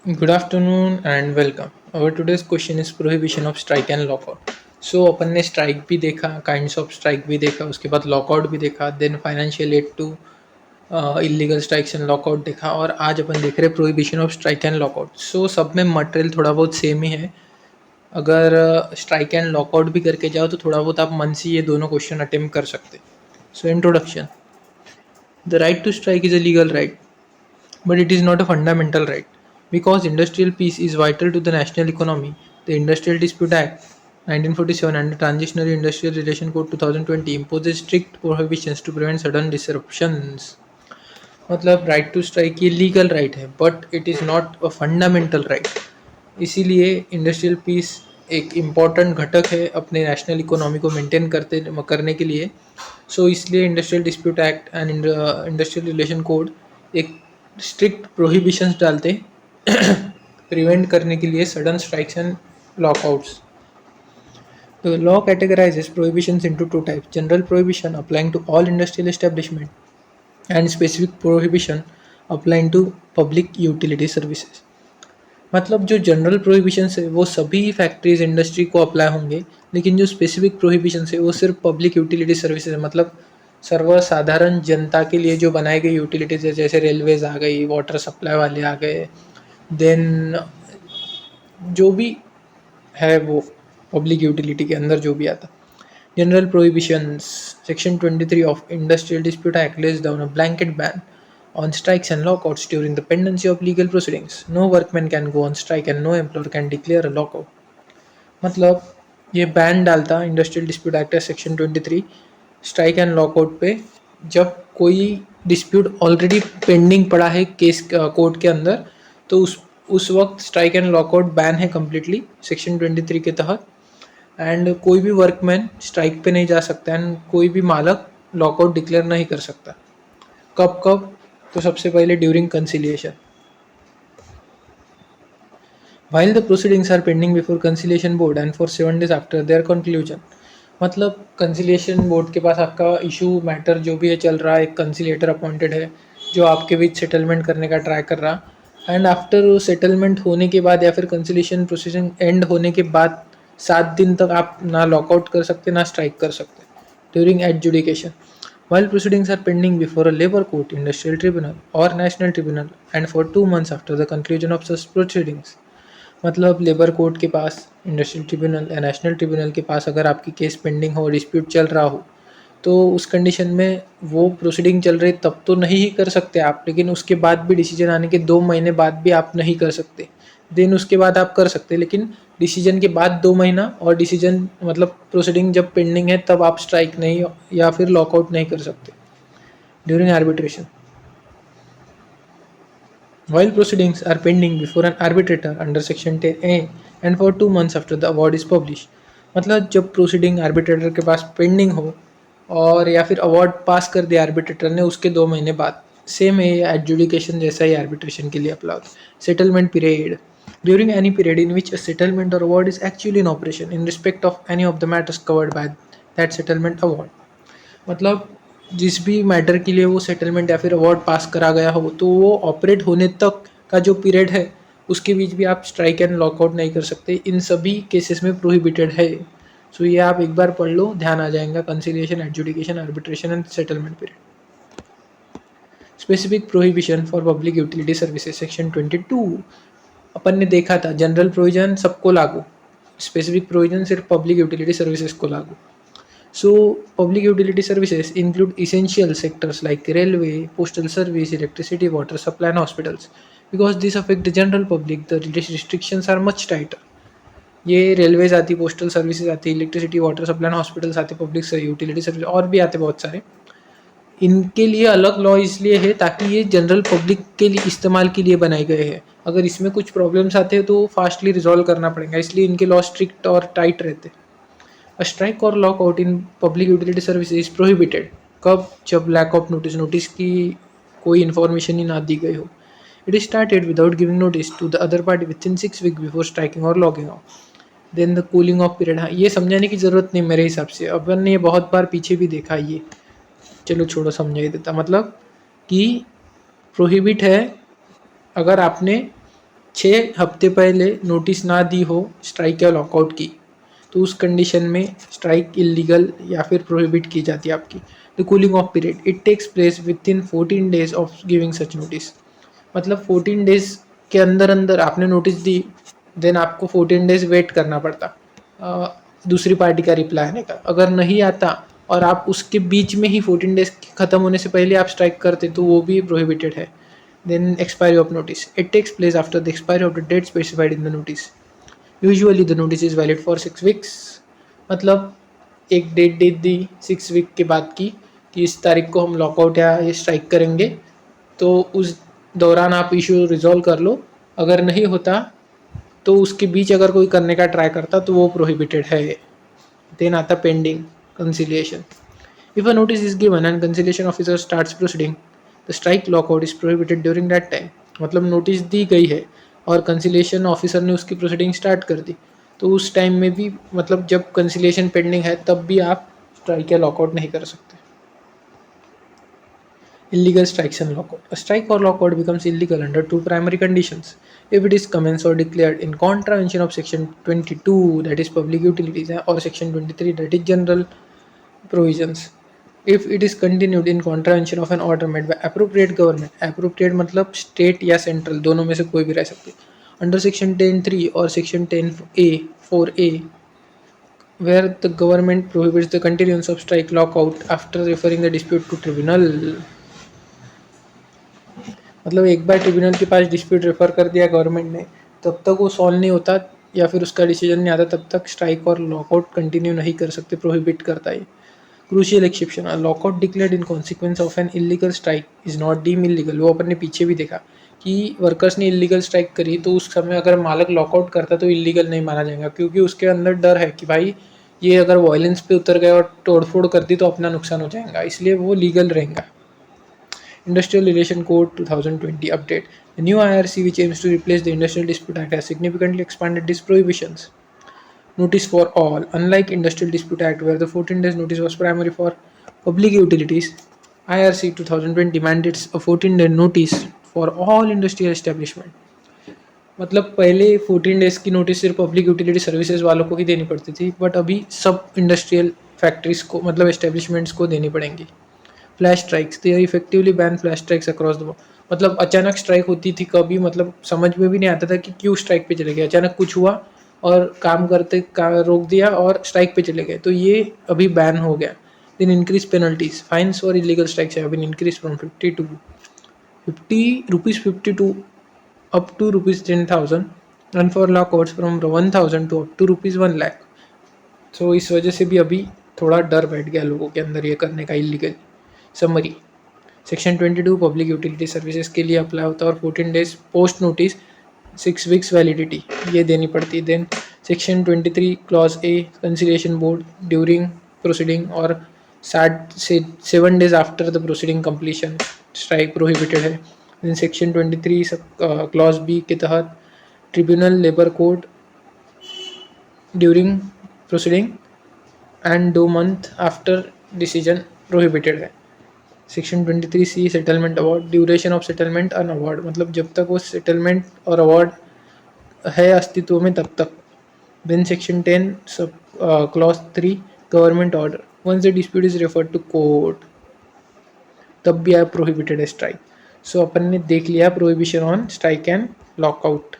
Good afternoon and welcome. Our today's question is prohibition of strike and lockout. So अपन ने strike भी देखा, kinds of strike भी देखा, उसके बाद लॉकआउट भी देखा, then financial aid to illegal strikes and lockout देखा और आज अपन देख रहे हैं prohibition of strike and lockout. So सब में मटेरियल थोड़ा बहुत सेम ही है. अगर स्ट्राइक एंड लॉकआउट भी करके जाओ तो थोड़ा बहुत आप मन से ये दोनों क्वेश्चन अटेम्प्ट कर सकते. So introduction. The right to strike is a legal right, but it is not a fundamental right. Because industrial peace is vital to the national economy, the Industrial Dispute Act 1947 and the Transitional Industrial Relation Code 2020 imposes strict prohibitions to prevent sudden disruptions. मतलब right to strike ये legal right है but it is not a fundamental right. इसीलिए industrial piece एक important घटक है अपने national economy को maintain करने के लिए. सो इसलिए industrial dispute act and industrial relation code एक स्ट्रिक्ट प्रोहिबिशंस डालते प्रिवेंट करने के लिए sudden strikes and lockouts. The law categorizes prohibitions into two types: general prohibition applying to all industrial establishment and specific prohibition applying to public utility services. मतलब जो general prohibition है वो सभी factories industry को apply होंगे, लेकिन जो specific prohibition है वो सिर्फ पब्लिक यूटिलिटी सर्विसेज है. मतलब सर्वसाधारण जनता के लिए जो बनाई गई यूटिलिटीज है, जैसे रेलवेज आ गई, वाटर सप्लाई वाले आ गए, देन जो भी है वो पब्लिक यूटिलिटी के अंदर जो भी आता. General prohibitions. Section 23 of industrial dispute act lays down a blanket ban on strikes and lockouts during the pendency of legal proceedings. No workman can go on strike and no employer can declare a lockout. मतलब ये ban डालता industrial dispute act section 23 strike and lockout पे जब कोई dispute already pending पड़ा है case court के अंदर, तो उस वक्त स्ट्राइक एंड लॉकआउट बैन है कम्प्लीटली सेक्शन 23 के तहत. एंड कोई भी वर्कमैन स्ट्राइक पे नहीं जा सकता एंड कोई भी मालक लॉकआउट डिक्लेयर नहीं कर सकता. कब कब? तो सबसे पहले during conciliation. While the proceedings are pending before conciliation board and for 7 days after their conclusion. मतलब कंसिलिएशन बोर्ड के पास आपका इशू मैटर जो भी है चल रहा है, एक कंसिलेटर अपॉइंटेड है जो आपके बीच सेटलमेंट करने का ट्राई कर रहा. एंड आफ्टर सेटलमेंट होने के बाद या फिर कंसिलिएशन प्रोसीडिंग एंड होने के बाद 7 दिन तक आप ना लॉकआउट कर सकते ना स्ट्राइक कर सकते. During adjudication. While proceedings are pending before a labor court, industrial tribunal, or national tribunal, and for 2 months after the conclusion of such proceedings. मतलब लेबर कोर्ट के पास, इंडस्ट्रियल ट्रिब्यूनल या नेशनल ट्रिब्यूनल के पास अगर आपकी case pending हो, dispute चल रहा हो, तो उस कंडीशन में वो प्रोसीडिंग चल रही तब तो नहीं ही कर सकते आप, लेकिन उसके बाद भी डिसीजन आने के 2 महीने बाद भी आप नहीं कर सकते. देन उसके बाद आप कर सकते, लेकिन डिसीजन के बाद 2 महीना और डिसीजन मतलब प्रोसीडिंग जब पेंडिंग है तब आप स्ट्राइक नहीं या फिर लॉकआउट नहीं कर सकते. During arbitration. While proceedings are pending before an arbitrator under section 10A and for 2 months after the award is published. मतलब जब प्रोसीडिंग आर्बिट्रेटर के पास पेंडिंग हो और या फिर अवार्ड पास कर दिया आर्बिट्रेटर ने उसके 2 महीने बाद, सेम है एडजुडिकेशन जैसा ही आर्बिट्रेशन के लिए अप्लाई होता है. Settlement period. During any period in which a settlement और award is actually in operation in respect of any of the matters covered by that settlement award. मतलब जिस भी मैटर के लिए वो सेटलमेंट या फिर अवार्ड पास करा गया हो, तो वो ऑपरेट होने तक का जो पीरियड है उसके बीच भी आप स्ट्राइक एंड लॉकआउट नहीं कर सकते. इन सभी केसेस में प्रोहिबिटेड है. सो ये आप एक बार पढ़ लो, ध्यान आ जाएगा. Conciliation, adjudication, arbitration and settlement period. Specific prohibition for public utility services section 22. अपन ने देखा था जनरल प्रोविजन सबको लागू, स्पेसिफिक प्रोविजन सिर्फ पब्लिक यूटिलिटी सर्विसेज को लागू. So, public utility services include essential sectors like railway, postal service, electricity, water supply, and hospitals. Because these affect the general public, the restrictions are much tighter. ये railways आती, postal services आती, electricity, water supply, hospitals आते, public utility service और भी आते बहुत सारे. इनके लिए अलग लॉ इसलिए है ताकि ये जनरल पब्लिक के लिए इस्तेमाल के लिए बनाए गए हैं. अगर इसमें कुछ प्रॉब्लम्स आते हैं तो फास्टली रिजॉल्व करना पड़ेगा, इसलिए इनके लॉ स्ट्रिक्ट और टाइट रहते. A strike or lockout in public utility services is prohibited. कब? जब lack of notice, नोटिस की कोई इन्फॉर्मेशन ही ना दी गई हो. It is started without giving notice to the other party within 6 weeks before striking or logging off. Then the cooling off period. हाँ, ये समझाने की ज़रूरत नहीं मेरे हिसाब से, अपन ने ये बहुत बार पीछे भी देखा ये. चलो छोड़ो, समझा ही देता. मतलब कि प्रोहिबिट है अगर आपने 6 हफ्ते पहले नोटिस ना दी हो स्ट्राइक या लॉकआउट की, तो उस कंडीशन में स्ट्राइक इलीगल या फिर प्रोहिबिट की जाती है आपकी। The cooling off period it takes place within 14 days of giving such notice. मतलब 14 डेज के अंदर अंदर आपने नोटिस दी, देन आपको 14 डेज वेट करना पड़ता दूसरी पार्टी का रिप्लाई आने का। अगर नहीं आता और आप उसके बीच में ही 14 डेज खत्म होने से पहले आप स्ट्राइक करते तो वो भी प्रोहिबिटेड है। Then expiry of notice it takes place after the expiry of the date specified in the notice. Usually the notice is valid for 6 weeks. मतलब एक डेट दे दी 6 वीक के बाद की कि इस तारीख को हम लॉकआउट या ये स्ट्राइक करेंगे, तो उस दौरान आप इशू रिजॉल्व कर लो। अगर नहीं होता तो उसके बीच अगर कोई करने का ट्राई करता तो वो प्रोहिबिटेड है। देन आता pending conciliation. If a notice is given and conciliation officer starts proceeding, the strike lockout is prohibited during that time. मतलब नोटिस दी गई है और कंसिलिएशन ऑफिसर ने उसकी प्रोसीडिंग स्टार्ट कर दी, तो उस टाइम में भी मतलब जब कंसिलिएशन पेंडिंग है तब भी आप स्ट्राइक या लॉकआउट नहीं कर सकते। Illegal strikes and lockout. A strike or lockout becomes illegal under two primary conditions. If it is commenced or declared in contravention of Section 22, that is public utilities, or Section 23, that is general provisions. If it is continued in contravention of an order made by appropriate government, appropriate मतलब state या central दोनों में से कोई भी रह सकती है, under Section 10(3) or Section 10(a) 4A, where the government prohibits the continuance of strike lockout after referring the dispute to tribunal। मतलब एक बार ट्रिब्यूनल के पास डिस्प्यूट रेफर कर दिया गवर्नमेंट ने, तब तक वो सॉल्व नहीं होता या फिर उसका डिसीजन नहीं आता, तब तक स्ट्राइक और लॉकआउट कंटिन्यू नहीं कर सकते, प्रोहिबिट करता है। Crucial exception, a lockout declared in consequence of an illegal strike is not deem illegal. वो अपन ने पीछे भी देखा कि वर्कर्स ने इलीगल स्ट्राइक करी तो उस समय अगर मालक लॉकआउट करता तो इलीगल नहीं माना जाएगा, क्योंकि उसके अंदर डर है कि भाई ये अगर वायलेंस पे उतर गए और तोड़फोड़ कर दी तो अपना नुकसान हो जाएगा, इसलिए वो लीगल रहेगा। Industrial Relation Code 2020 update. The new IRC, which aims to replace the Industrial Dispute Act, has significantly expanded these prohibitions. Notice for all. Unlike Industrial Dispute Act, where the 14 days notice was primary for public utilities, IRC 2020 mandates a 14-day notice for all industrial establishment. मतलब पहले 14 days की notice सिर्फ public utility services वालों को ही देनी पड़ती थी, but अभी सब इंडस्ट्रियल फैक्ट्रीज को मतलब एस्टेब्लिशमेंट्स को देनी पड़ेंगी। Flash strikes, they effectively ban flash strikes across the world. मतलब अचानक स्ट्राइक होती थी कभी, मतलब समझ में भी नहीं आता था कि क्यों स्ट्राइक पे चले गए, अचानक कुछ हुआ और काम करते रोक दिया और स्ट्राइक पे चले गए, तो ये अभी बैन हो गया। Then increase penalties, fines for illegal strikes have been increase from 50 to 50 rupees 50 to up to rupees 10,000, and for lockouts from 1,000 to up to rupees 1 lakh। सो इस वजह से भी अभी थोड़ा डर बैठ गया लोगों के अंदर ये करने का illegal. Summary, section 22 public utility services के लिए अप्लाई होता है और 14 days post notice 6 weeks validity ये देनी पड़ती है। Then section 23 clause A conciliation board during proceeding और 7 days after the proceeding completion strike prohibited है। देन सेक्शन 23 क्लॉज बी के तहत tribunal labour code during proceeding and 2 month after decision prohibited है। Section 23C settlement award, duration of settlement and award, मतलब जब तक वो settlement और award है अस्तित्व में तब तक। Then section 10 sub clause 3 government order, once the dispute is referred to court तब भी आप प्रोहिबिटेड है स्ट्राइक। सो अपन ने देख लिया prohibition on strike and lockout.